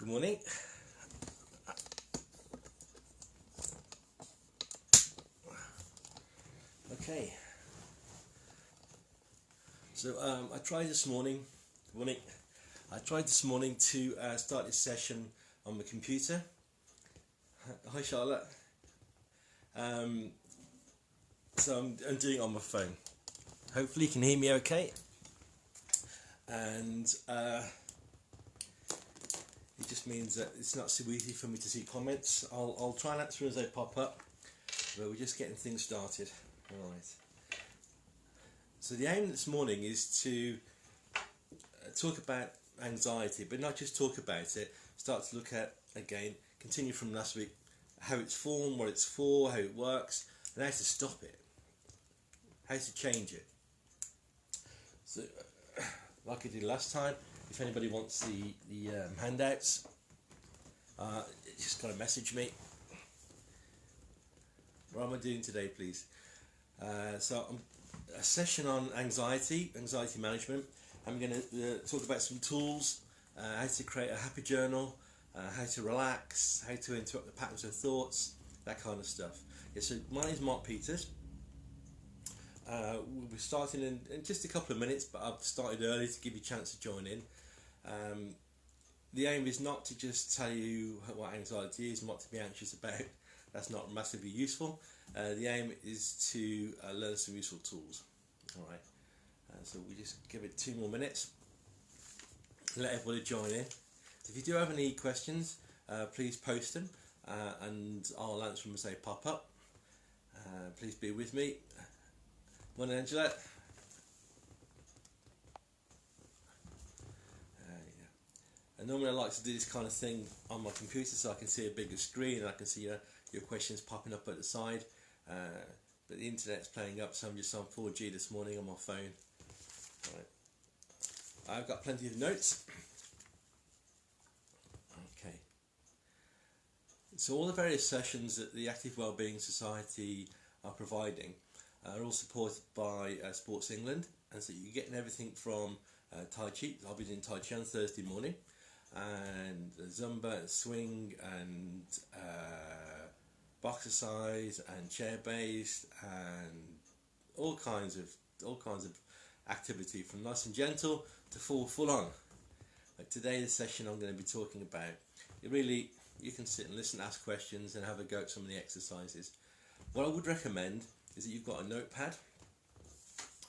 Good morning. Okay. So I tried this morning. I tried this morning to start this session on the computer. Hi Charlotte. So I'm doing it on my phone. Hopefully you can hear me okay. And it just means that it's not so easy for me to see comments. I'll try and answer as they pop up, but we're just getting things started. All right. So the aim this morning is to talk about anxiety, but not just talk about it, start to look at, again, continue from last week, how it's formed, what it's for, how it works, and how to stop it, how to change it. So, like I did last time, if anybody wants the handouts, just got to message me. What am I doing today, please? So a session on anxiety management. I'm going to talk about some tools, how to create a happy journal, how to relax, how to interrupt the patterns of thoughts, that kind of stuff. Yeah, so my name is Mark Peters. We'll be starting in just a couple of minutes, but I've started early to give you a chance to join in. The aim is not to just tell you what anxiety is and what to be anxious about. That's not massively useful. The aim is to learn some useful tools. All right. So we just give it 2 more minutes. Let everybody join in. If you do have any questions, please post them, and I'll answer them as they pop up. Please be with me. Morning, Angela. And normally I like to do this kind of thing on my computer so I can see a bigger screen and I can see your questions popping up at the side. But the internet's playing up, so I'm just on 4G this morning on my phone. Right. I've got plenty of notes. Okay. So all the various sessions that the Active Wellbeing Society are providing are all supported by Sports England, and so you're getting everything from Tai Chi. I'll be doing Tai Chi on Thursday morning, and Zumba and swing and boxercise and chair based and all kinds of activity, from nice and gentle to full on. Like today, the session I'm going to be talking about, you can sit and listen, ask questions, and have a go at some of the exercises. What I would recommend is that you've got a notepad.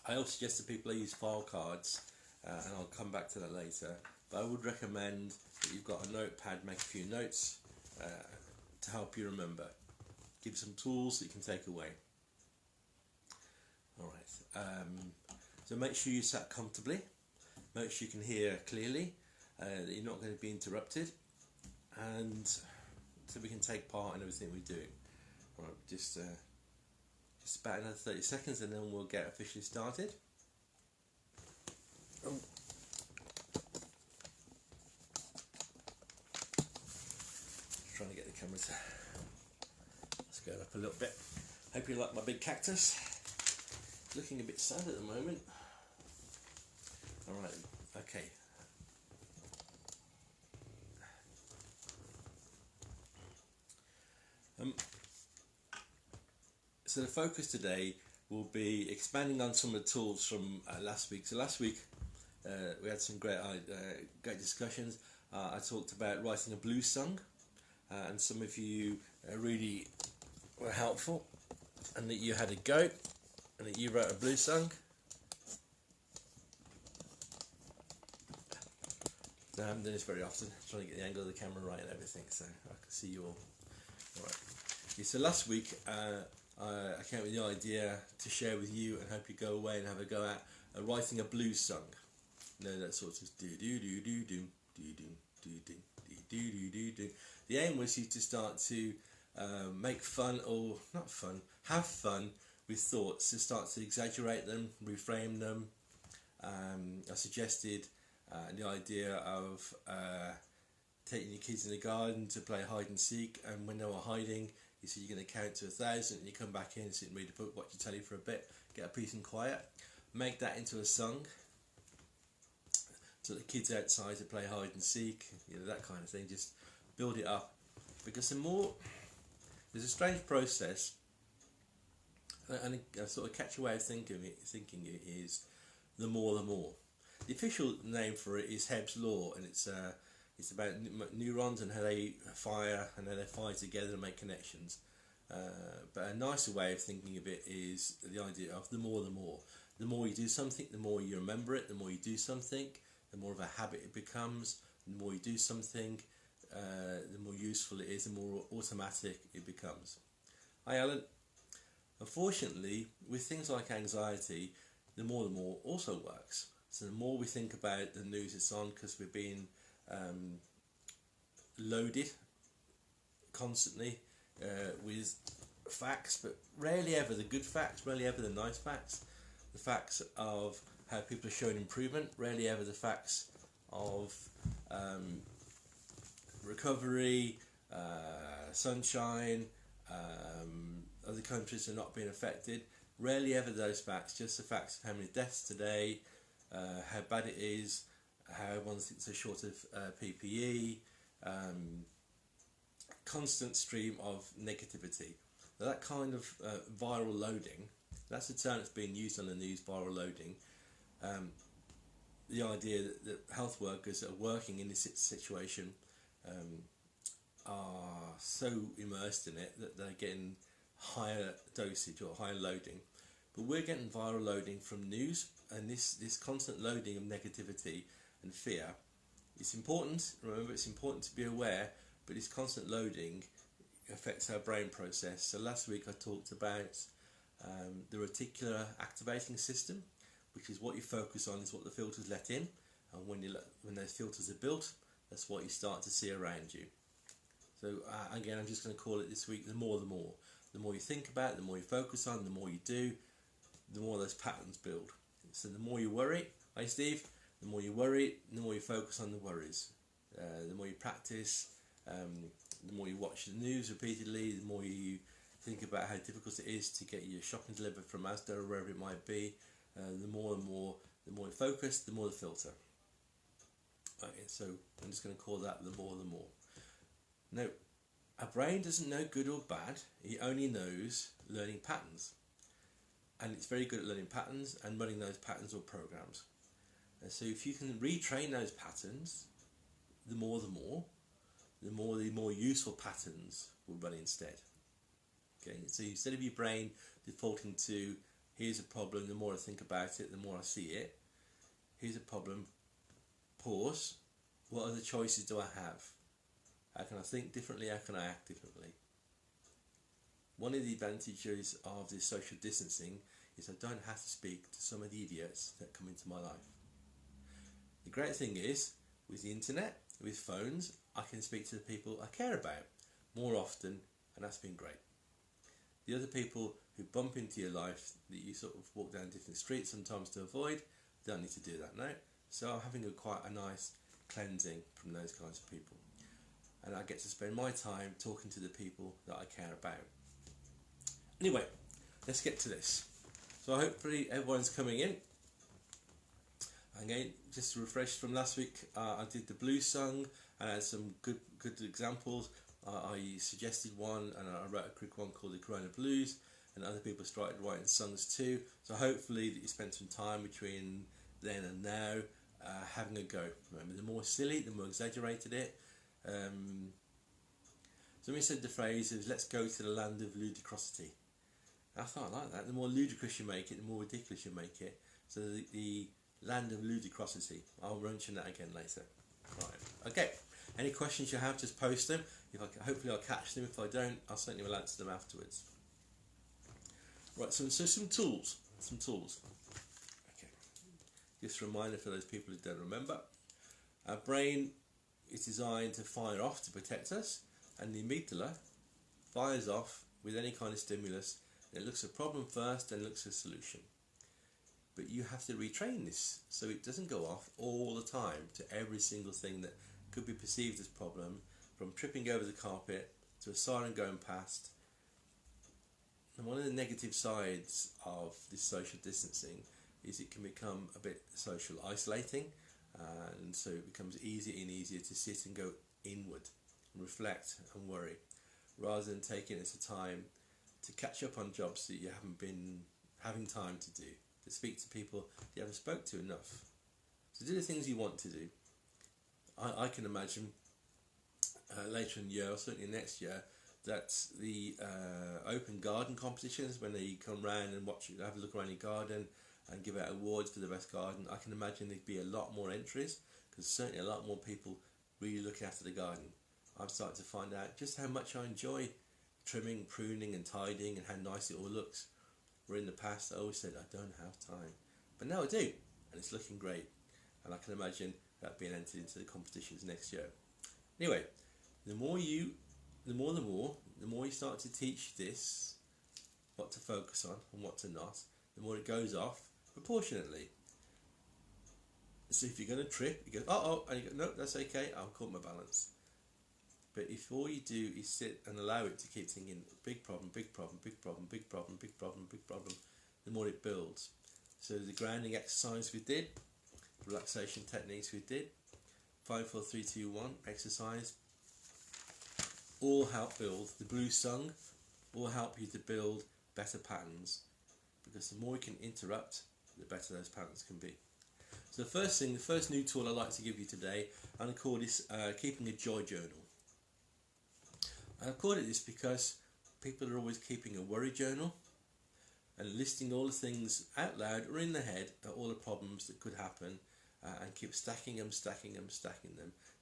I also suggest to people use file cards, and I'll come back to that later. But I would recommend that you've got a notepad, make a few notes to help you remember. Give some tools that you can take away. All right. So make sure you sat comfortably. Make sure you can hear clearly. That you're not going to be interrupted, and so we can take part in everything we do. All right. Just about another 30 seconds, and then we'll get officially started. Trying to get the camera to scale up a little bit. Hope you like my big cactus. It's looking a bit sad at the moment. Alright, okay. So the focus today will be expanding on some of the tools from last week. So last week we had some great discussions. I talked about writing a blues song, and some of you really were helpful, and that you had a go, and that you wrote a blues song. So I haven't done this very often. I'm trying to get the angle of the camera right and everything, so I can see you all. Alright. Yeah, so last week I came up with the idea to share with you, and hope you go away and have a go at writing a blues song. You know, that sort of do do do do do do do do do do do do do. The aim was you to start to make fun, or not fun, have fun with thoughts, to start to exaggerate them, reframe them. I suggested the idea of taking your kids in the garden to play hide and seek, and when they were hiding, you said you're going to count to 1,000, and you come back in, sit and read a book, watch your telly for a bit, get a peace and quiet, make that into a song. so the kids outside to play hide and seek, that kind of thing. Just build it up, because the more, there's a strange process, and a sort of catchy way of thinking it is the more. The official name for it is Hebb's law, and it's about neurons and how they fire together and make connections. But a nicer way of thinking of it is the idea of the more. The more you do something, the more you remember it. The more you do something, the more of a habit it becomes. The more you do something, the more useful it is, the more automatic it becomes. Hi Alan. Unfortunately, with things like anxiety, the more also works. So the more we think about the news it's on, because we're being loaded constantly with facts, but rarely ever the good facts, rarely ever the nice facts, the facts of how people are showing improvement, rarely ever the facts of recovery, sunshine, other countries are not being affected. Rarely ever those facts, just the facts of how many deaths today, how bad it is, how everyone thinks they're short of PPE, constant stream of negativity. Now that kind of viral loading, that's the term that's being used on the news, viral loading. The idea that health workers that are working in this situation are so immersed in it that they're getting higher dosage or higher loading. But we're getting viral loading from news, and this constant loading of negativity and fear. It's important, remember, it's important to be aware, but this constant loading affects our brain process. So last week I talked about the reticular activating system, which is what you focus on is what the filters let in, and when those filters are built, that's what you start to see around you. So again, I'm just going to call it this week the more. The more you think about, the more you focus on, the more you do, the more those patterns build. So the more you worry, hi Steve, the more you worry, the more you focus on the worries. The more you practice, the more you watch the news repeatedly, the more you think about how difficult it is to get your shopping delivered from Asda or wherever it might be. The more you focus, the more the filter. Okay, so I'm just going to call that the more. Now, our brain doesn't know good or bad, it only knows learning patterns. And it's very good at learning patterns and running those patterns or programs. And so if you can retrain those patterns, the more useful patterns will run instead. Okay, so instead of your brain defaulting to here's a problem, the more I think about it, the more I see it. Here's a problem, pause, what other choices do I have? How can I think differently? How can I act differently? One of the advantages of this social distancing is I don't have to speak to some of the idiots that come into my life. The great thing is, with the internet, with phones, I can speak to the people I care about more often, and that's been great. The other people who bump into your life that you sort of walk down different streets sometimes to avoid, don't need to do that now. So I'm having quite a nice cleansing from those kinds of people. And I get to spend my time talking to the people that I care about. Anyway, let's get to this. So hopefully everyone's coming in. Again, just to refresh from last week, I did the blues song and I had some good examples. I suggested one and I wrote a quick one called the Corona Blues, and other people started writing songs too. So hopefully that you spent some time between then and now having a go. Remember, the more silly, the more exaggerated it. Somebody said the phrase is let's go to the land of ludicrosity. I thought I like that. The more ludicrous you make it, the more ridiculous you make it. So the land of ludicrosity. I'll mention that again later. Right. Okay. Any questions you have, just post them. Hopefully I'll catch them. If I don't, I'll certainly will answer them afterwards. Right. So some tools. Okay. Just a reminder for those people who don't remember. Our brain is designed to fire off to protect us, and the amygdala fires off with any kind of stimulus. It looks at a problem first, then looks at a solution. But you have to retrain this so it doesn't go off all the time to every single thing that could be perceived as a problem, from tripping over the carpet to a siren going past. And one of the negative sides of this social distancing is it can become a bit social isolating. and so it becomes easier and easier to sit and go inward and reflect and worry, rather than taking it as a time to catch up on jobs that you haven't been having time to do, to speak to people you haven't spoke to enough, to do the things you want to do. I can imagine later in the year, or certainly next year, that the open garden competitions, when they come round and watch you, have a look around your garden and give out awards for the best garden, I can imagine there'd be a lot more entries, because certainly a lot more people really looking after the garden. I'm starting to find out just how much I enjoy trimming, pruning and tidying, and how nice it all looks. Where in the past I always said I don't have time, but now I do, and it's looking great, and I can imagine that being entered into the competitions next year. Anyway, the more you start to teach this, what to focus on and what to not, the more it goes off proportionately. So if you're going to trip, you go, and you go, no, that's okay, I'll caught my balance. But if all you do is sit and allow it to keep thinking, big problem, big problem, big problem, big problem, big problem, big problem, the more it builds. So the grounding exercise we did, relaxation techniques we did, 5, 4, 3, 2, 1 exercise, all help build, the blue song, all help you to build better patterns, because the more you can interrupt, the better those patterns can be. So the first new tool I'd like to give you today, I'm going to call this keeping a joy journal. And I've called it this because people are always keeping a worry journal and listing all the things out loud or in their head, all the problems that could happen, and keep stacking them, so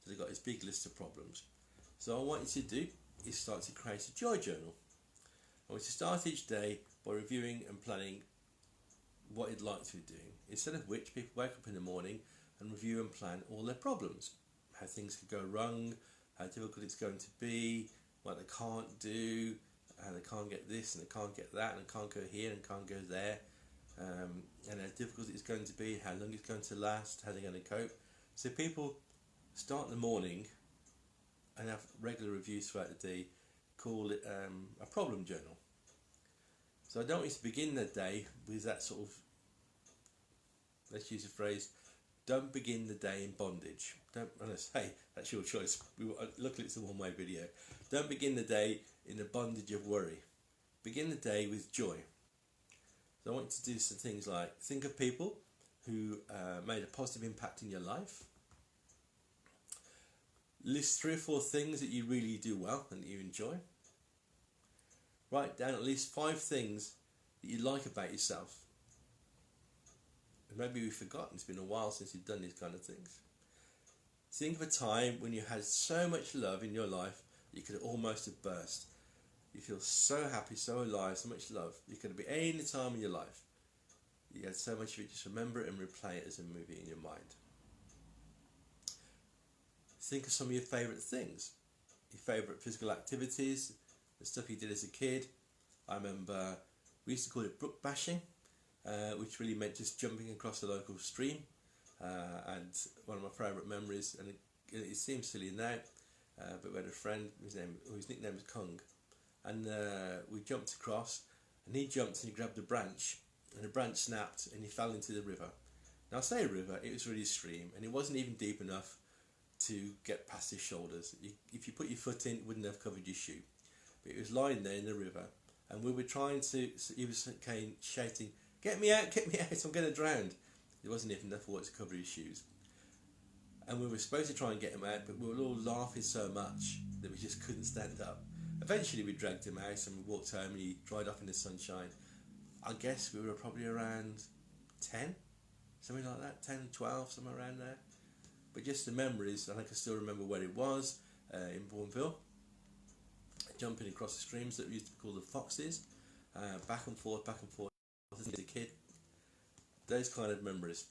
they've got this big list of problems. So what I want you to do is start to create a joy journal. I want you to start each day by reviewing and planning what you'd like to be doing, instead of which people wake up in the morning and review and plan all their problems, how things could go wrong, how difficult it's going to be, what they can't do, how they can't get this and they can't get that, and they can't go here and can't go there, and how difficult it's going to be, how long it's going to last, how they're going to cope. So people start in the morning and have regular reviews throughout the day, call it a problem journal. So I don't want you to begin the day with that sort of, let's use a phrase, don't begin the day in bondage. Don't, hey, that's your choice. Luckily it's a one-way video. Don't begin the day in the bondage of worry. Begin the day with joy. So I want you to do some things like think of people who made a positive impact in your life. List 3 or 4 things that you really do well and that you enjoy. Write down at least 5 things that you like about yourself. And maybe we've forgotten, it's been a while since you've done these kind of things. Think of a time when you had so much love in your life you could almost have burst. You feel so happy, so alive, so much love. You could be any time in your life. You had so much of it, just remember it and replay it as a movie in your mind. Think of some of your favourite things, your favourite physical activities, the stuff you did as a kid. I remember we used to call it brook bashing, which really meant just jumping across the local stream. And one of my favourite memories, and it seems silly now, but we had a friend whose nickname was Kung, and we jumped across, and he jumped and he grabbed a branch, and the branch snapped and he fell into the river. Now I say a river, it was really a stream, and it wasn't even deep enough to get past his shoulders. If you put your foot in, it wouldn't have covered your shoe. But it was lying there in the river, and we were trying to, he was shouting, get me out, I'm going to drown. It wasn't even enough water to cover his shoes. And we were supposed to try and get him out, but we were all laughing so much that we just couldn't stand up. Eventually we dragged him out and we walked home, and he dried off in the sunshine. I guess we were probably around 10, something like that, 10, 12, somewhere around there. But just the memories, and I can still remember where it was, in Bourneville, jumping across the streams that we used to call the foxes, back and forth as a kid. Those kind of memories.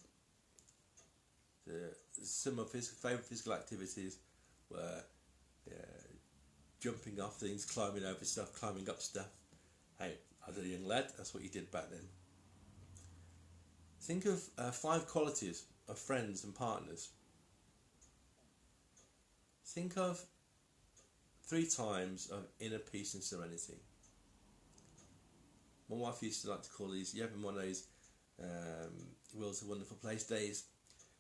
Some of his favourite physical activities were jumping off things, climbing over stuff, climbing up stuff. Hey, I was a young lad, that's what you did back then. Think of 5 qualities of friends and partners. Think of 3 times of inner peace and serenity. My wife used to like to call these, you having one of those World's a Wonderful Place days,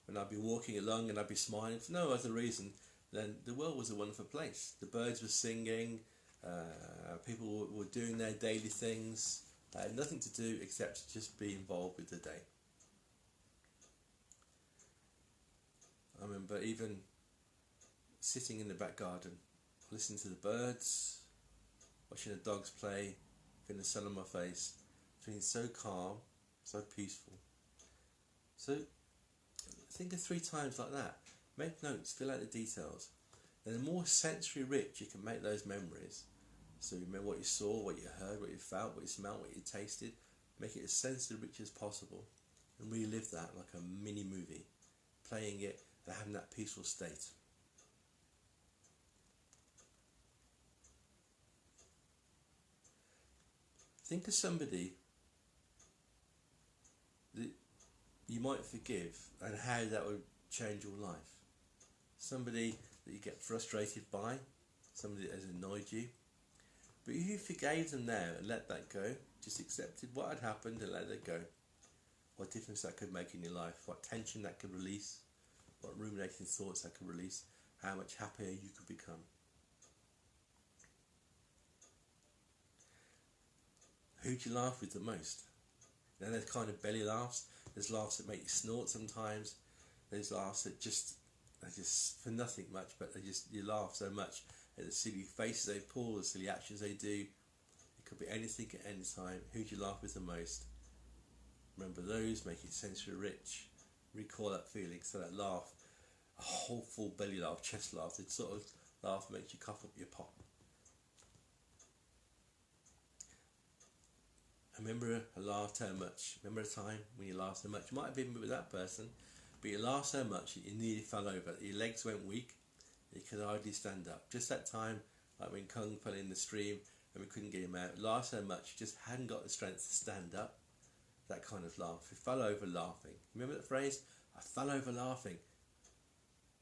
when I'd be walking along and I'd be smiling for no other reason than the world was a wonderful place. The birds were singing, people were doing their daily things. I had nothing to do except just be involved with the day. I remember even sitting in the back garden, listening to the birds, watching the dogs play, feeling the sun on my face, feeling so calm, so peaceful. So think of 3 times like that. Make notes, fill out the details. And the more sensory rich you can make those memories, so you remember what you saw, what you heard, what you felt, what you smelled, what you tasted, make it as sensory rich as possible and relive that like a mini movie, playing it and having that peaceful state. Think of somebody that you might forgive and how that would change your life. Somebody that you get frustrated by, somebody that has annoyed you. But if you forgave them now and let that go, just accepted what had happened and let it go, what difference that could make in your life, what tension that could release, what ruminating thoughts that could release, how much happier you could become. Who do you laugh with the most? Now there's kind of belly laughs, there's laughs that make you snort sometimes, there's laughs that are just for nothing much, but you laugh so much at the silly faces they pull, the silly actions they do. It could be anything at any time. Who do you laugh with the most? Remember those, make it sensory rich. Recall that feeling, so that laugh, a whole full belly laugh, chest laugh, the sort of laugh that makes you cough up your pop. Remember a laugh so much. Remember a time when you laughed so much. You might have been with that person, but you laughed so much that you nearly fell over. Your legs went weak. You could hardly stand up. Just that time, like when Kung fell in the stream and we couldn't get him out. Laughed so much, you just hadn't got the strength to stand up. That kind of laugh. You fell over laughing. Remember that phrase? I fell over laughing.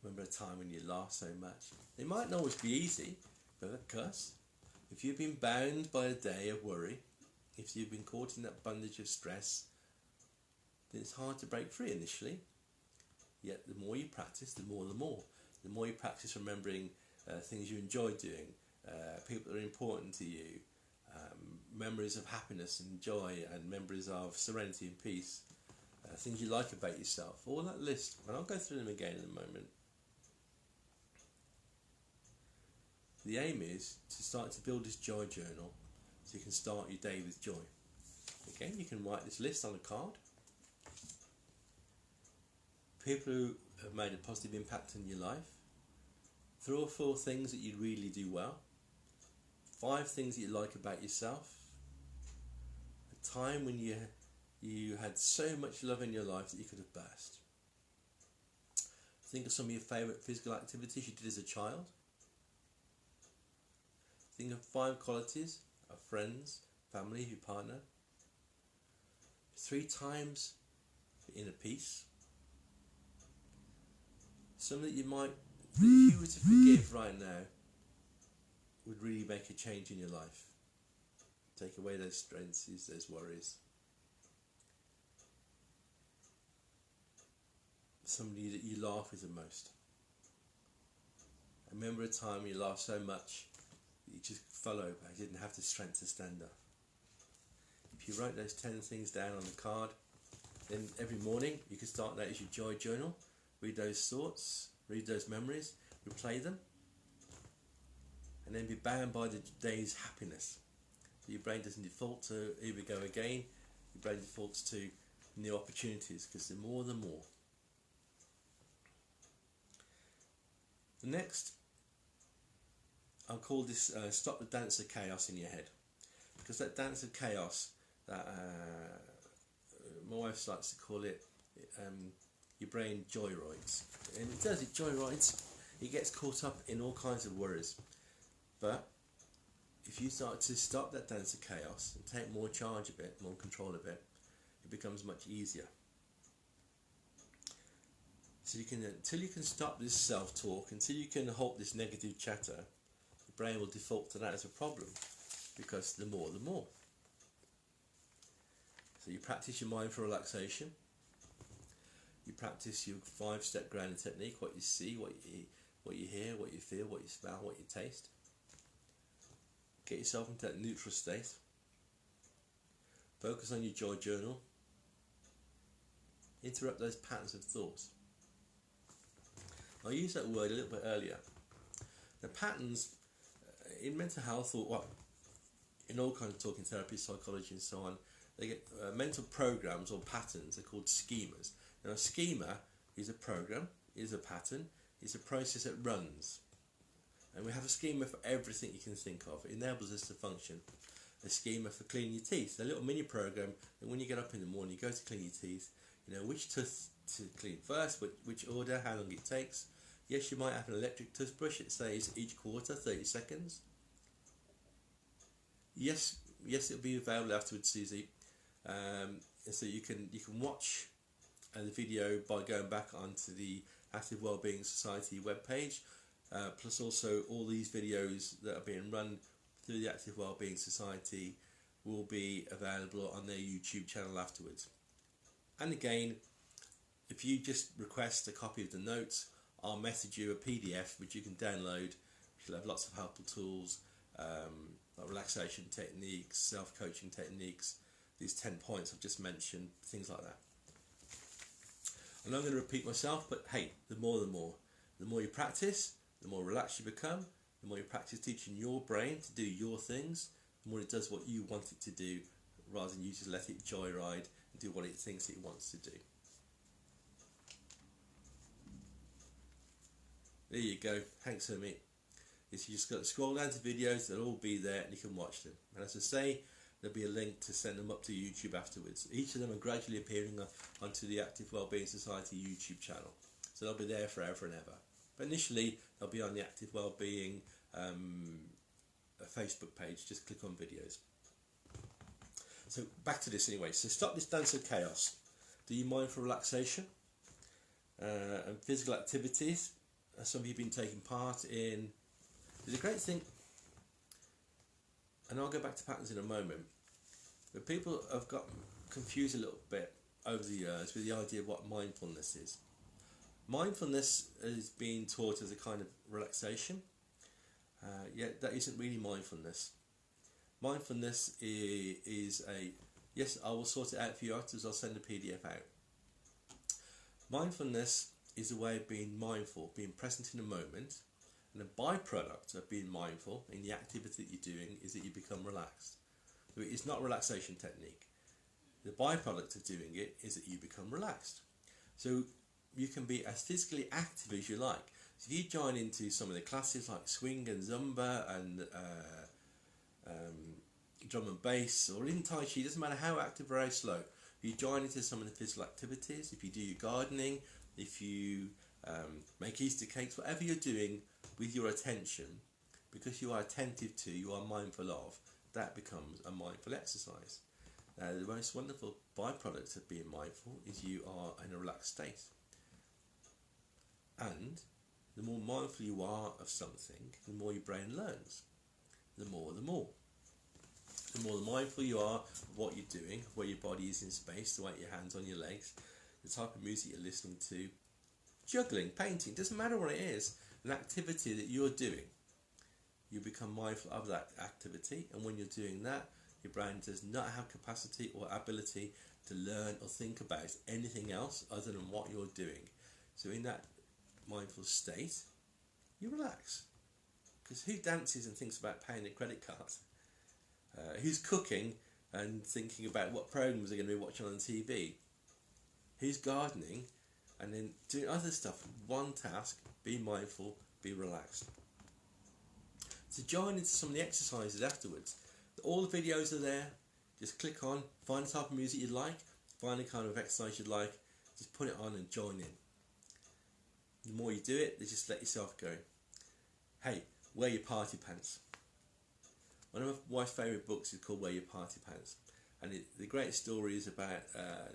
Remember a time when you laughed so much. It might not always be easy, but because if you've been bound by a day of worry, if you've been caught in that bondage of stress, then it's hard to break free initially. Yet the more you practice, the more. The more you practice remembering things you enjoy doing, people that are important to you, memories of happiness and joy, and memories of serenity and peace, things you like about yourself, all that list, and I'll go through them again in a moment. The aim is to start to build this joy journal so you can start your day with joy. Again, you can write this list on a card. People who have made a positive impact on your life. 3 or 4 things that you really do well. 5 things that you like about yourself. A time when you had so much love in your life that you could have burst. Think of some of your favourite physical activities you did as a child. Think of 5 qualities of friends, family, your partner. 3 times for inner peace. Some that you might, that if you were to forgive right now, would really make a change in your life. Take away those stresses, those worries. Somebody that you laugh with the most. I remember a time you laughed so much that you just fell over. You didn't have the strength to stand up. If you wrote those 10 things down on the card, then every morning you can start that as your joy journal. Read those thoughts, read those memories, replay them, and then be bound by the day's happiness. So your brain doesn't default to here we go again. Your brain defaults to new opportunities, because the more, the more. The next, I'll call this stop the dance of chaos in your head, because that dance of chaos, that my wife likes to call it, your brain joyrides, and it does, it joyrides. It gets caught up in all kinds of worries. But if you start to stop that dance of chaos and take more charge of it, more control of it, it becomes much easier. So you can, until you can stop this self-talk, until you can halt this negative chatter, the brain will default to that as a problem, because the more, the more. So you practice your mindful relaxation. You practice your 5-step grounding technique, what you see, what you eat, what you hear, what you feel, what you smell, what you taste. Get yourself into that neutral state. Focus on your joy journal. Interrupt those patterns of thoughts. I used that word a little bit earlier. The patterns in mental health, or what, in all kinds of talking therapy, psychology and so on, they get mental programs or patterns. They're called schemas. Now a schema is a program, is a pattern, is a process that runs. And we have a schema for everything you can think of. It enables us to function. A schema for cleaning your teeth, a little mini program that when you get up in the morning, you go to clean your teeth, you know which tooth to clean first, which order, how long it takes. Yes, you might have an electric toothbrush. It says each quarter, 30 seconds. Yes, it'll be available afterwards, Susie. So you can watch the video by going back onto the Active Wellbeing Society webpage, plus also all these videos that are being run through the Active Wellbeing Society will be available on their YouTube channel afterwards. And again, if you just request a copy of the notes, I'll message you a PDF which you can download, which will have lots of helpful tools, like relaxation techniques, self-coaching techniques, these 10 points I've just mentioned, things like that. I'm not going to repeat myself, but hey, the more. The more you practice, the more relaxed you become, the more you practice teaching your brain to do your things, the more it does what you want it to do, rather than you just let it joyride and do what it thinks it wants to do. There you go. Thanks, Hermit. You just got to scroll down to videos, they'll all be there and you can watch them. And as I say, there'll be a link to send them up to YouTube afterwards. Each of them are gradually appearing onto the Active Wellbeing Society YouTube channel. So they'll be there forever and ever. But initially, they'll be on the Active Wellbeing Facebook page. Just click on videos. So back to this anyway. So stop this dance of chaos. Do your mindful relaxation and physical activities. Some of you have been taking part in. There's a great thing, and I'll go back to patterns in a moment, but people have got confused a little bit over the years with the idea of what mindfulness is. Mindfulness is being taught as a kind of relaxation, yet that isn't really mindfulness. Mindfulness is a, yes, I will sort it out for you afterwards, I'll send a PDF out. Mindfulness is a way of being mindful, being present in the moment, and a byproduct of being mindful in the activity that you're doing is that you become relaxed. So it's not a relaxation technique. The byproduct of doing it is that you become relaxed. So you can be as physically active as you like. So if you join into some of the classes like swing and zumba and drum and bass, or even tai chi, doesn't matter how active or how slow. If you join into some of the physical activities, if you do your gardening, if you make Easter cakes, whatever you're doing with your attention, because you are attentive to, you are mindful of, that becomes a mindful exercise. The most wonderful byproduct of being mindful is you are in a relaxed state. And the more mindful you are of something, the more your brain learns. The more. The more mindful you are of what you're doing, where your body is in space, the weight of your hands on your legs, the type of music you're listening to, juggling, painting, doesn't matter what it is, an activity that you're doing. You become mindful of that activity, and when you're doing that, your brain does not have capacity or ability to learn or think about anything else other than what you're doing. So in that mindful state, you relax. Because who dances and thinks about paying a credit card? Who's cooking and thinking about what programs they're going to be watching on TV? Who's gardening and then doing other stuff? One task, be mindful, be relaxed. So join into some of the exercises afterwards. All the videos are there. Just click on, find the type of music you'd like, find the kind of exercise you'd like, just put it on and join in. The more you do it, just let yourself go. Hey, wear your party pants. One of my wife's favourite books is called Wear Your Party Pants. And the great story is about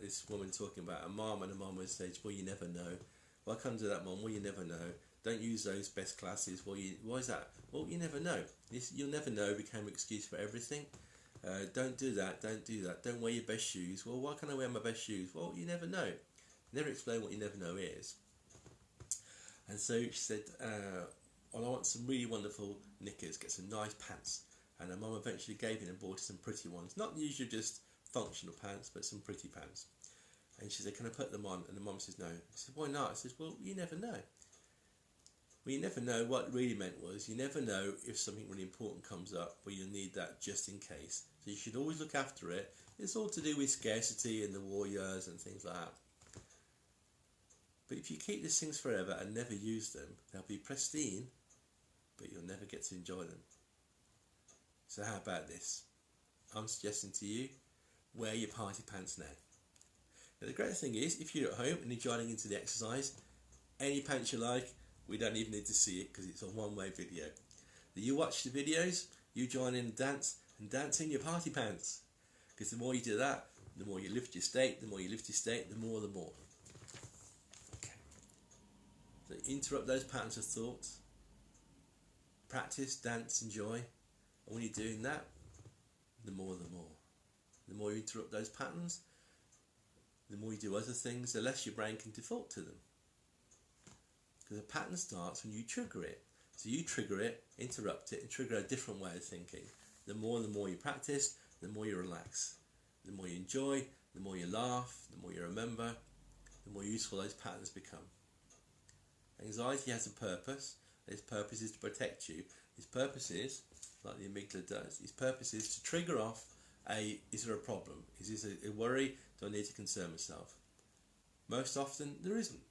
this woman talking about a mum, and a mum would say, well, you never know. Well, I come to that mum, well, you never know. Don't use those best classes. Well, why is that? Well, you never know. You'll never know became an excuse for everything. Don't do that, don't do that. Don't wear your best shoes. Well, why can't I wear my best shoes? Well, you never know. Never explain what you never know is. And so she said, well, I want some really wonderful knickers, get some nice pants. And her mum eventually gave in and bought her some pretty ones. Not usually just functional pants, but some pretty pants. And she said, can I put them on? And the mum says, no. I said, why not? I says, well, you never know. Well, you never know. What it really meant was, you never know if something really important comes up where you'll need that just in case. So you should always look after it. It's all to do with scarcity and the war years and things like that. But if you keep these things forever and never use them, they'll be pristine, but you'll never get to enjoy them. So how about this? I'm suggesting to you, wear your party pants now. Now the great thing is, if you're at home and you're joining into the exercise, any pants you like, we don't even need to see it because it's a one-way video. You watch the videos, you join in and dance in your party pants. Because the more you do that, the more you lift your state, the more you lift your state, the more. Okay. So interrupt those patterns of thought. Practice, dance, enjoy. And when you're doing that, the more. The more you interrupt those patterns, the more you do other things, the less your brain can default to them. Because a pattern starts when you trigger it. So you trigger it, interrupt it, and trigger a different way of thinking. The more you practice, the more you relax. The more you enjoy, the more you laugh, the more you remember, the more useful those patterns become. Anxiety has a purpose. Its purpose is to protect you. Its purpose is, like the amygdala does, its purpose is to trigger off is there a problem? Is this a worry? Do I need to concern myself? Most often there isn't.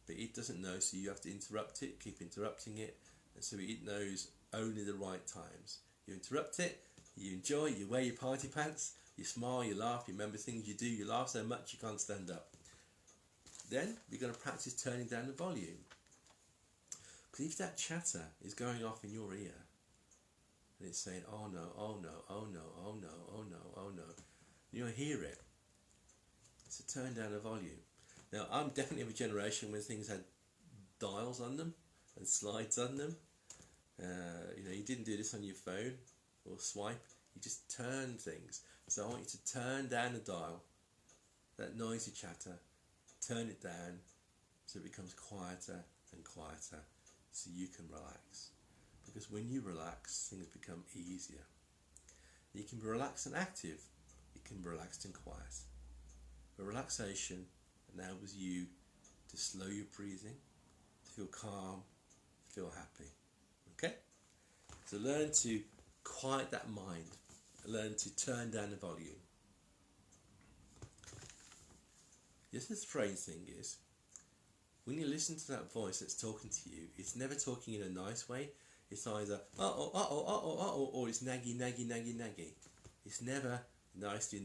But it doesn't know, so you have to interrupt it, keep interrupting it, and so it knows only the right times. You interrupt it, you enjoy, you wear your party pants, you smile, you laugh, you remember things you do, you laugh so much you can't stand up. Then you're going to practice turning down the volume. Because if that chatter is going off in your ear, and it's saying, oh no, oh no, oh no, oh no, oh no, oh no, you'll hear it. So turn down the volume. Now, I'm definitely of a generation when things had dials on them and slides on them. You didn't do this on your phone or swipe. You just turn things. So I want you to turn down the dial, that noisy chatter, turn it down so it becomes quieter and quieter so you can relax. Because when you relax, things become easier. You can be relaxed and active. You can be relaxed and quiet. But relaxation enables you to slow your breathing, to feel calm, to feel happy. Okay? So learn to quiet that mind. Learn to turn down the volume. Just the strange thing is, when you listen to that voice that's talking to you, it's never talking in a nice way. It's either or it's naggy. It's never nicely.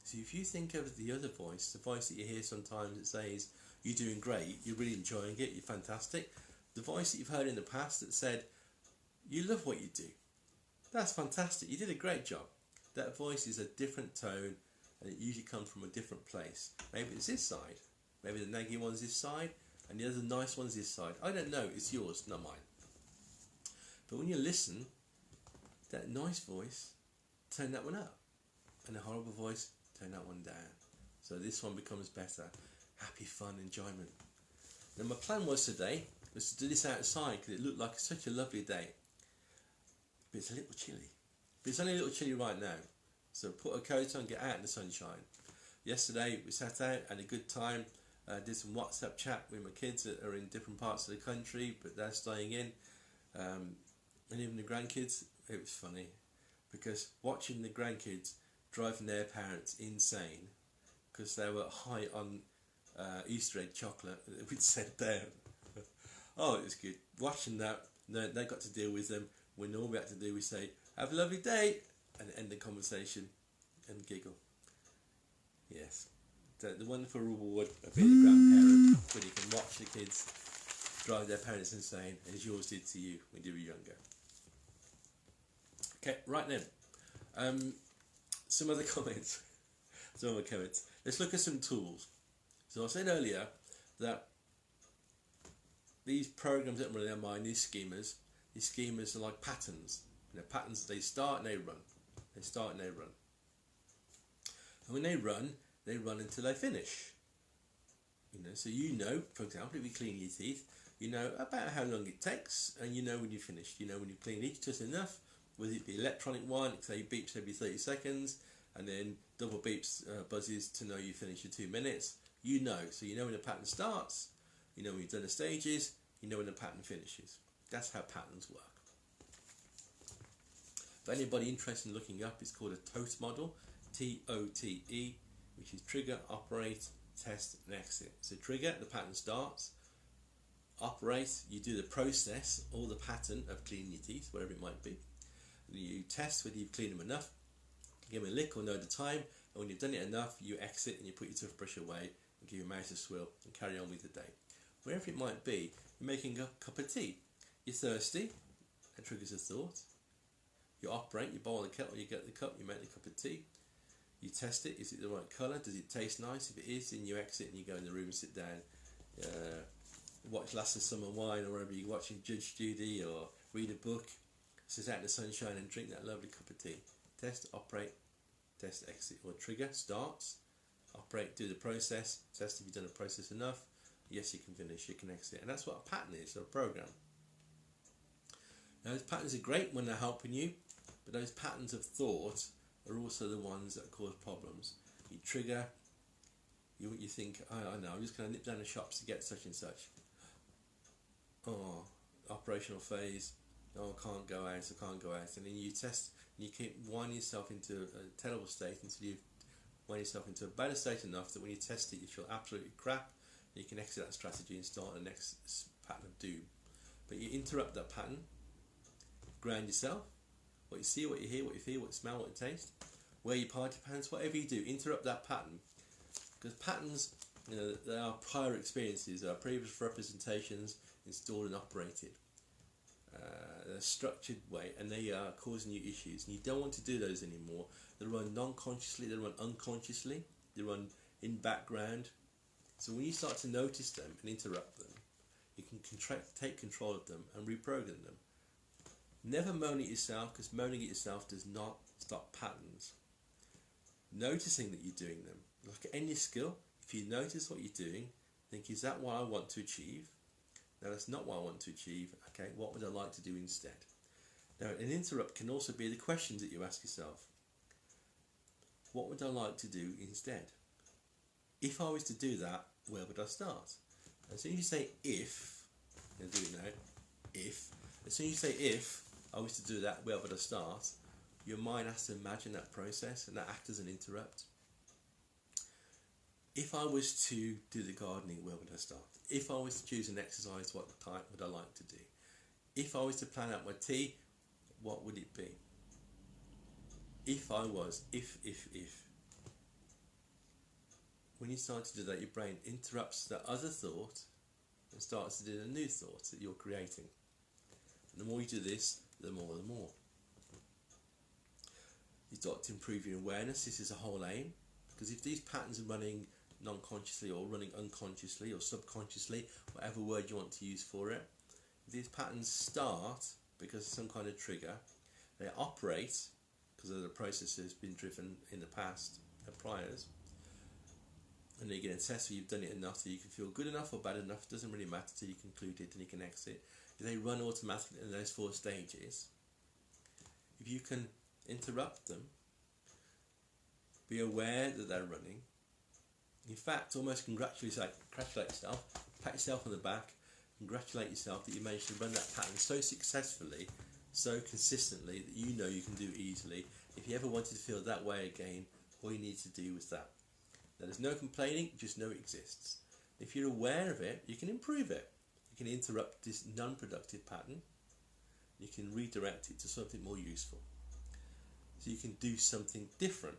So if you think of the other voice, the voice that you hear sometimes that says, you're doing great, you're really enjoying it, you're fantastic. The voice that you've heard in the past that said, you love what you do. That's fantastic, you did a great job. That voice is a different tone and it usually comes from a different place. Maybe it's this side. Maybe the naggy one's this side and the other nice one's this side. I don't know, it's yours, not mine. But when you listen, that nice voice, turn that one up. And the horrible voice, turn that one down. So this one becomes better. Happy, fun, enjoyment. Now my plan was today was to do this outside because it looked like such a lovely day. But it's a little chilly. But it's only a little chilly right now. So put a coat on, get out in the sunshine. Yesterday we sat out, had a good time. Did some WhatsApp chat with my kids that are in different parts of the country, but they're staying in. And even the grandkids, it was funny. Because watching the grandkids driving their parents insane because they were high on Easter egg chocolate that we'd sent down. Oh, it was good. Watching that, they got to deal with them when all we had to do was say, have a lovely day, and end the conversation and giggle. Yes. The wonderful reward of being a grandparent when you can watch the kids drive their parents insane as yours did to you when you were younger. Okay, right then. Some other comments. Let's look at some tools. So I said earlier that these programs that run in our mind, these schemas are like patterns. Patterns, they start and they run. They start and they run. And when they run, they run until they finish. You know, so you know, for example, if you clean your teeth, you know about how long it takes, and you know when you're finished. You know when you clean each tooth enough, whether it be electronic one, say beeps every 30 seconds, and then double beeps, buzzes to know you finished your 2 minutes. You know, so you know when the pattern starts, you know when you've done the stages, you know when the pattern finishes. That's how patterns work. For anybody interested in looking up, it's called a TOTE model, TOTE, which is trigger, operate, test and exit. So trigger, the pattern starts. Operate, you do the process or the pattern of cleaning your teeth, whatever it might be. And you test whether you've cleaned them enough, give them a lick or know the time, and when you've done it enough, you exit and you put your toothbrush away and give your mouth a swill and carry on with the day. Wherever it might be, you're making a cup of tea. You're thirsty, that triggers a thought. You operate, you boil the kettle, you get the cup, you make the cup of tea. You test it, is it the right colour, does it taste nice? If it is, then you exit and you go in the room and sit down, watch Last of Summer Wine or wherever you're watching Judge Judy, or read a book, sit out in the sunshine and drink that lovely cup of tea. Test, operate, test, exit. Or trigger, starts, operate, do the process, test if you've done the process enough, yes you can finish, you can exit. And that's what a pattern is, or a program. Now those patterns are great when they're helping you, but those patterns of thought are also the ones that cause problems. You trigger, you think, I know, I'm just going to nip down the shops to get such and such. Oh, operational phase, no, I can't go out, and then you test, and you keep winding yourself into a terrible state until you wind yourself into a better state enough that when you test it you feel absolutely crap, and you can exit that strategy and start the next pattern of doom. But you interrupt that pattern, ground yourself, what you see, what you hear, what you feel, what you smell, what you taste, wear your party pants, whatever you do, interrupt that pattern. Because patterns, you know, they are prior experiences, they are previous representations installed and operated. They're a structured way, and they are causing you issues, and you don't want to do those anymore. They run non-consciously, they run unconsciously, they run in background. So when you start to notice them and interrupt them, you can take control of them and reprogram them. Never moan at yourself, because moaning at yourself does not stop patterns. Noticing that you're doing them, like any skill, if you notice what you're doing, think, is that what I want to achieve? No, that's not what I want to achieve. Okay, what would I like to do instead? Now, an interrupt can also be the questions that you ask yourself. What would I like to do instead? If I was to do that, where would I start? As soon as you say if, I'm going to do it now, if, as soon as you say if I was to do that, where would I start? Your mind has to imagine that process, and that acts as an interrupt. If I was to do the gardening, where would I start? If I was to choose an exercise, what type would I like to do? If I was to plan out my tea, what would it be? If I was, if. When you start to do that, your brain interrupts that other thought and starts to do the new thoughts that you're creating. And the more you do this, the more. You've got to improve your awareness. This is the whole aim. Because if these patterns are running non-consciously or running unconsciously or subconsciously, whatever word you want to use for it, if these patterns start because of some kind of trigger, they operate because of the process that's been driven in the past and priors, and then you get a test where you've done it enough so you can feel good enough or bad enough, it doesn't really matter till you conclude it and you can exit. If they run automatically in those 4 stages, if you can interrupt them, be aware that they're running, in fact almost congratulate yourself, pat yourself on the back, congratulate yourself that you managed to run that pattern so successfully, so consistently, that you know you can do it easily. If you ever wanted to feel that way again, all you need to do was that. Now, there's no complaining, just know it exists. If you're aware of it, you can improve it. You can interrupt this non-productive pattern. You can redirect it to something more useful. So you can do something different.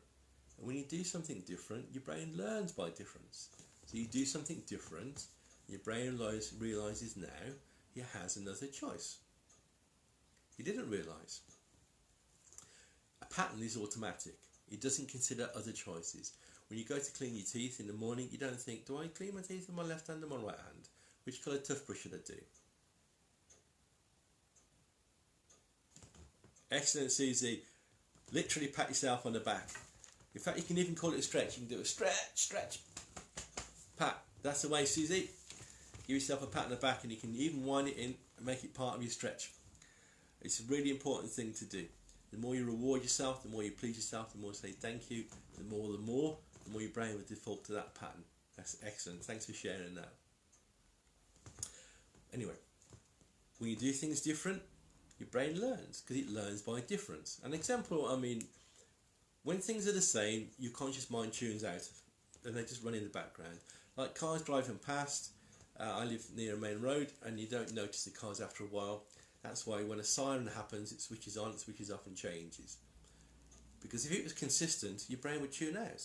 And when you do something different, your brain learns by difference. So you do something different, your brain realises now it has another choice. You didn't realise. A pattern is automatic. It doesn't consider other choices. When you go to clean your teeth in the morning, you don't think, do I clean my teeth with my left hand or my right hand? Which colour toothbrush should I do? Excellent, Susie. Literally pat yourself on the back. In fact, you can even call it a stretch. You can do a stretch, pat. That's the way, Susie. Give yourself a pat on the back, and you can even wind it in and make it part of your stretch. It's a really important thing to do. The more you reward yourself, the more you please yourself, the more you say thank you, the more your brain will default to that pattern. That's excellent. Thanks for sharing that. Anyway, when you do things different, your brain learns, because it learns by difference. An example, I mean, when things are the same, your conscious mind tunes out and they just run in the background. Like cars driving past. I live near a main road and you don't notice the cars after a while. That's why when a siren happens, it switches on, it switches off and changes. Because if it was consistent, your brain would tune out.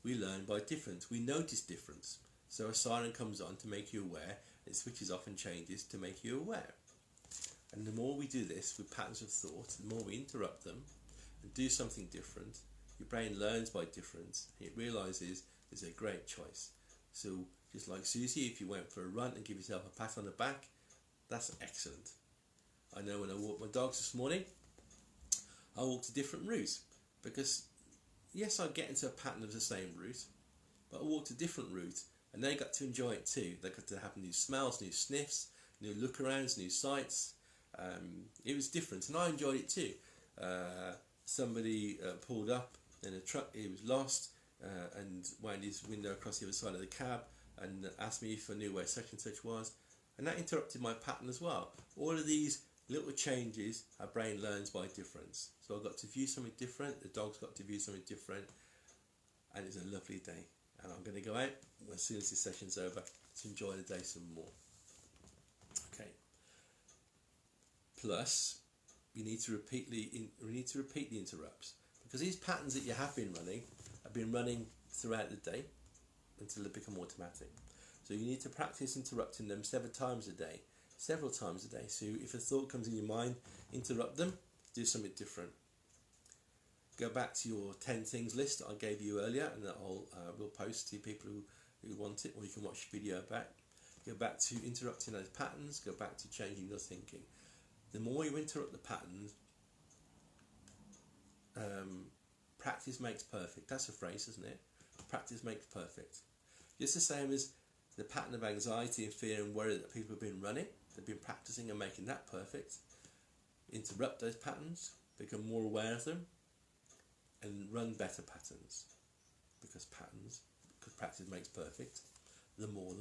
We learn by difference. We notice difference. So a siren comes on to make you aware, it switches off and changes to make you aware. And the more we do this with patterns of thought, the more we interrupt them and do something different, your brain learns by difference. It realises it's a great choice. So just like Susie, if you went for a run and give yourself a pat on the back, that's excellent. I know when I walked my dogs this morning, I walked a different route because yes, I get into a pattern of the same route, but I walked a different route and they got to enjoy it too. They got to have new smells, new sniffs, new look arounds, new sights. It was different and I enjoyed it too. Somebody pulled up in a truck, he was lost and wound his window across the other side of the cab and asked me if I knew where such and such was, and that interrupted my pattern as well. All of these little changes, our brain learns by difference. So I got to view something different, the dogs got to view something different, and it's a lovely day. And I'm going to go out as soon as this session's over to enjoy the day some more. Okay. Plus, we need to repeat the interrupts, because these patterns that you have been running throughout the day until they become automatic. So you need to practice interrupting them several times a day. So if a thought comes in your mind, interrupt them, do something different. Go back to your 10 things list that I gave you earlier, and that we'll post to people who want it, or you can watch the video back. Go back to interrupting those patterns, go back to changing your thinking. The more you interrupt the patterns, practice makes perfect. That's a phrase, isn't it? Practice makes perfect. Just the same as the pattern of anxiety and fear and worry that people have been running, they've been practicing and making that perfect. Interrupt those patterns, become more aware of them, and run better patterns. Because practice makes perfect. The more.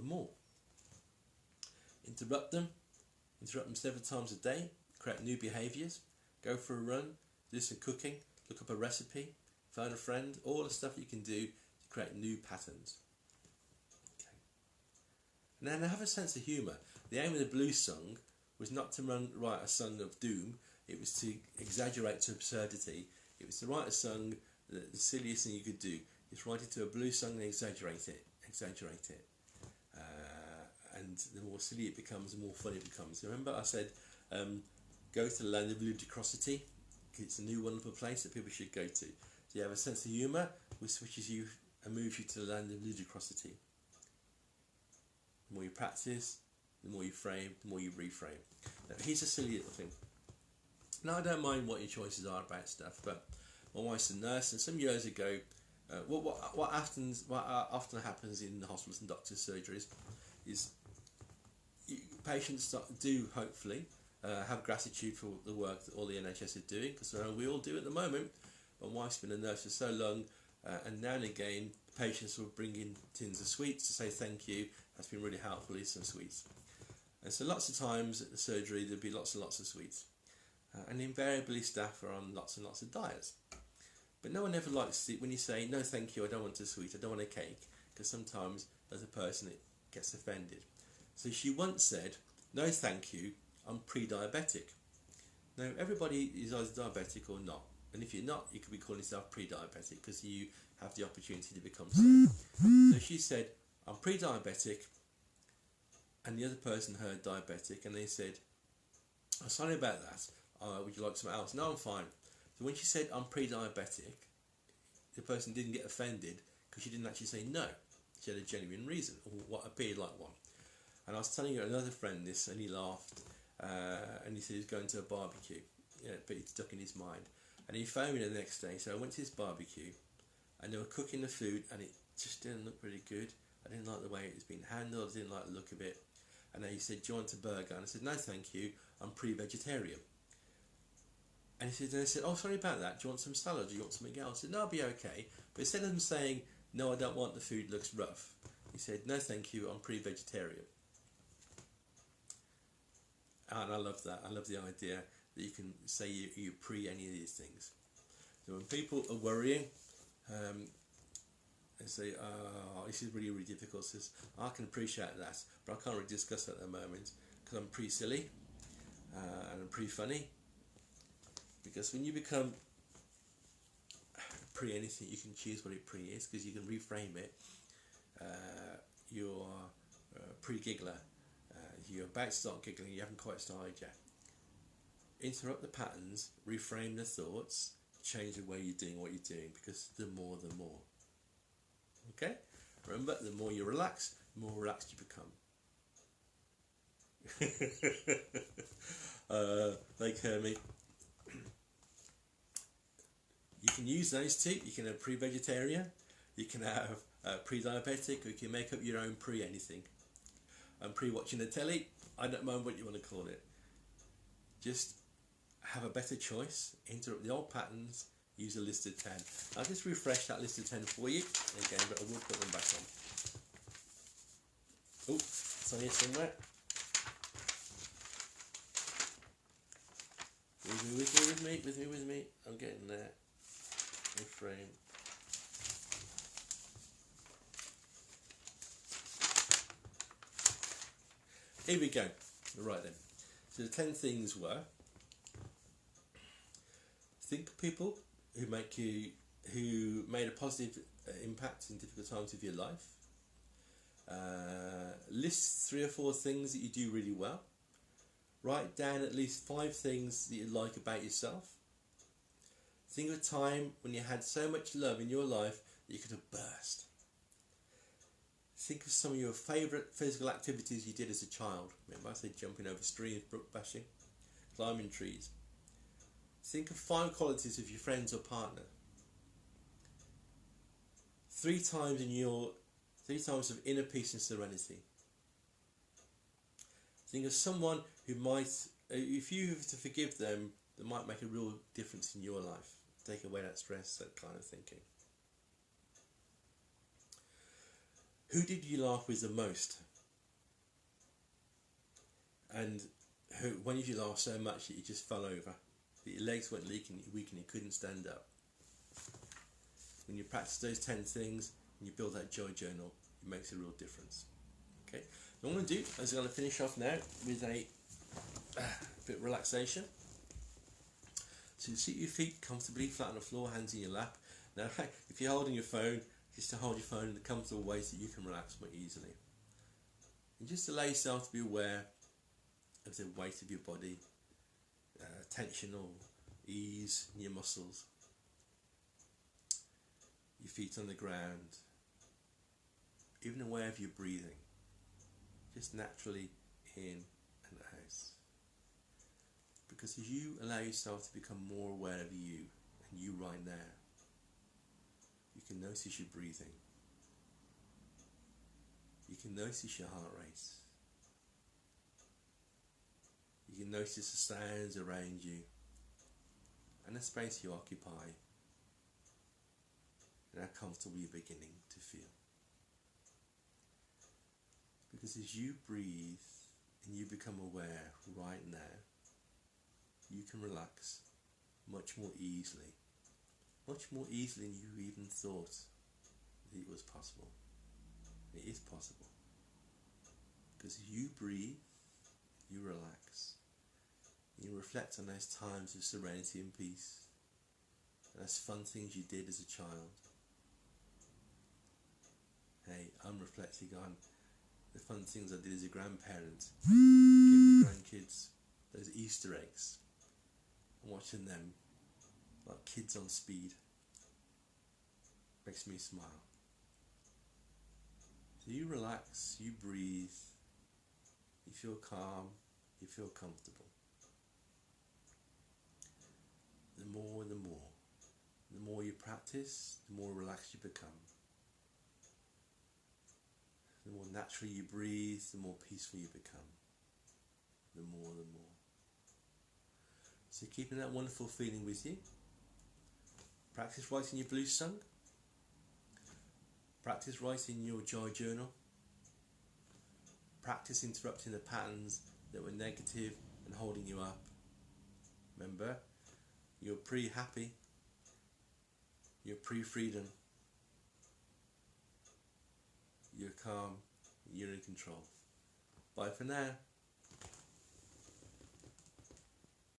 Interrupt them several times a day, create new behaviours, go for a run, do some cooking, look up a recipe, phone a friend, all the stuff you can do to create new patterns. Okay. And then have a sense of humour. The aim of the blues song was not to write a song of doom, it was to exaggerate to absurdity. It was to write a song, the silliest thing you could do is write it to a blues song and exaggerate it. And the more silly it becomes, the more fun it becomes. Remember I said, go to the land of ludicrosity. It's a new wonderful place that people should go to. So you have a sense of humour, which switches you and moves you to the land of ludicrosity. The more you practice, the more you frame, the more you reframe. Now, here's a silly little thing. Now I don't mind what your choices are about stuff, but my wife's a nurse, and some years ago, what often happens in the hospitals and doctors' surgeries is patients do hopefully have gratitude for the work that all the NHS are doing, because we all do at the moment. My wife's been a nurse for so long, and now and again patients will bring in tins of sweets to say thank you. That's been really helpful, is some sweets. And so lots of times at the surgery there'll be lots and lots of sweets, and invariably staff are on lots and lots of diets. But no one ever likes it when you say, no thank you, I don't want a sweet, I don't want a cake, because sometimes as a person it gets offended. So she once said, no thank you, I'm pre-diabetic. Now everybody is either diabetic or not, and if you're not, you could be calling yourself pre-diabetic because you have the opportunity to become so. So she said, I'm pre-diabetic, and the other person heard diabetic, and they said, I'm sorry about that, would you like something else? No, I'm fine. So when she said I'm pre-diabetic, the person didn't get offended because she didn't actually say no. She had a genuine reason, or what appeared like one. And I was telling another friend this, and he laughed, and he said he was going to a barbecue, but it stuck in his mind. And he phoned me the next day, so I went to his barbecue, and they were cooking the food, and it just didn't look pretty good. I didn't like the way it was being handled. I didn't like the look of it. And then he said, "Do you want a burger?" And I said, "No, thank you. I'm pre-vegetarian." And then I said, "Oh, sorry about that. Do you want some salad? Do you want something else?" I said, "No, I'll be okay." But instead of him saying, "No, I don't want the food, looks rough," he said, "No, thank you. I'm pre-vegetarian." And I love that. I love the idea that you can say you pre any of these things. So when people are worrying, they say, "Oh, this is really, really difficult." Says, "I can appreciate that, but I can't really discuss it at the moment because I'm pre-silly and I'm pre-funny." Because when you become pre-anything, you can choose what it pre is, because you can reframe it. You're pre-giggler. You're about to start giggling, you haven't quite started yet. Interrupt the patterns, reframe the thoughts, change the way you're doing what you're doing, because the more, the more. Okay? Remember, the more you relax, the more relaxed you become. Like Hermie. You can use those two. You can have pre-vegetarian, you can have pre-diabetic, or you can make up your own pre-anything. And pre-watching the telly, I don't mind what you want to call it. Just have a better choice, interrupt the old patterns, use a list of 10. I'll just refresh that list of 10 for you again, but I will put them back on. Oh, it's on here somewhere. With me. I'm getting there. Reframe. Here we go. Right then. So the 10 things were: think of people who made a positive impact in difficult times of your life. List 3 or 4 things that you do really well. Write down at least 5 things that you like about yourself. Think of a time when you had so much love in your life that you could have burst. Think of some of your favourite physical activities you did as a child. Remember I said jumping over streams, brook bashing, climbing trees. Think of 5 qualities of your friends or partner. 3 times of inner peace and serenity. Think of someone who might, if you have to forgive them, that might make a real difference in your life. Take away that stress, that kind of thinking. Who did you laugh with the most? And when did you laugh so much that you just fell over? That your legs went weak and you couldn't stand up? When you practice those 10 things and you build that joy journal, it makes a real difference. Okay, what I'm going to do is I'm going to finish off now with a bit of relaxation. So you sit your feet comfortably flat on the floor, hands in your lap. Now if you're holding your phone, just to hold your phone in a comfortable way so you can relax more easily. And just allow yourself to be aware of the weight of your body, tension or ease in your muscles, your feet on the ground, even aware of your breathing, just naturally in and out. Because as you allow yourself to become more aware of you and you right now, you can notice your breathing. You can notice your heart rate. You can notice the sounds around you and the space you occupy and how comfortable you're beginning to feel. Because as you breathe and you become aware right now, you can relax much more easily than you even thought that it was possible. It is possible. Because you breathe, you relax, you reflect on those times of serenity and peace, and those fun things you did as a child. Hey, I'm reflecting on the fun things I did as a grandparent, giving the grandkids those Easter eggs, and watching them like kids on speed. Makes me smile. So you relax, you breathe, you feel calm, you feel comfortable. The more, the more you practice, the more relaxed you become. The more naturally you breathe, the more peaceful you become. The more. So keeping that wonderful feeling with you. Practice writing your blue song. Practice writing your joy journal. Practice interrupting the patterns that were negative and holding you up. Remember, you're pre-happy. You're pre-freedom. You're calm. You're in control. Bye for now.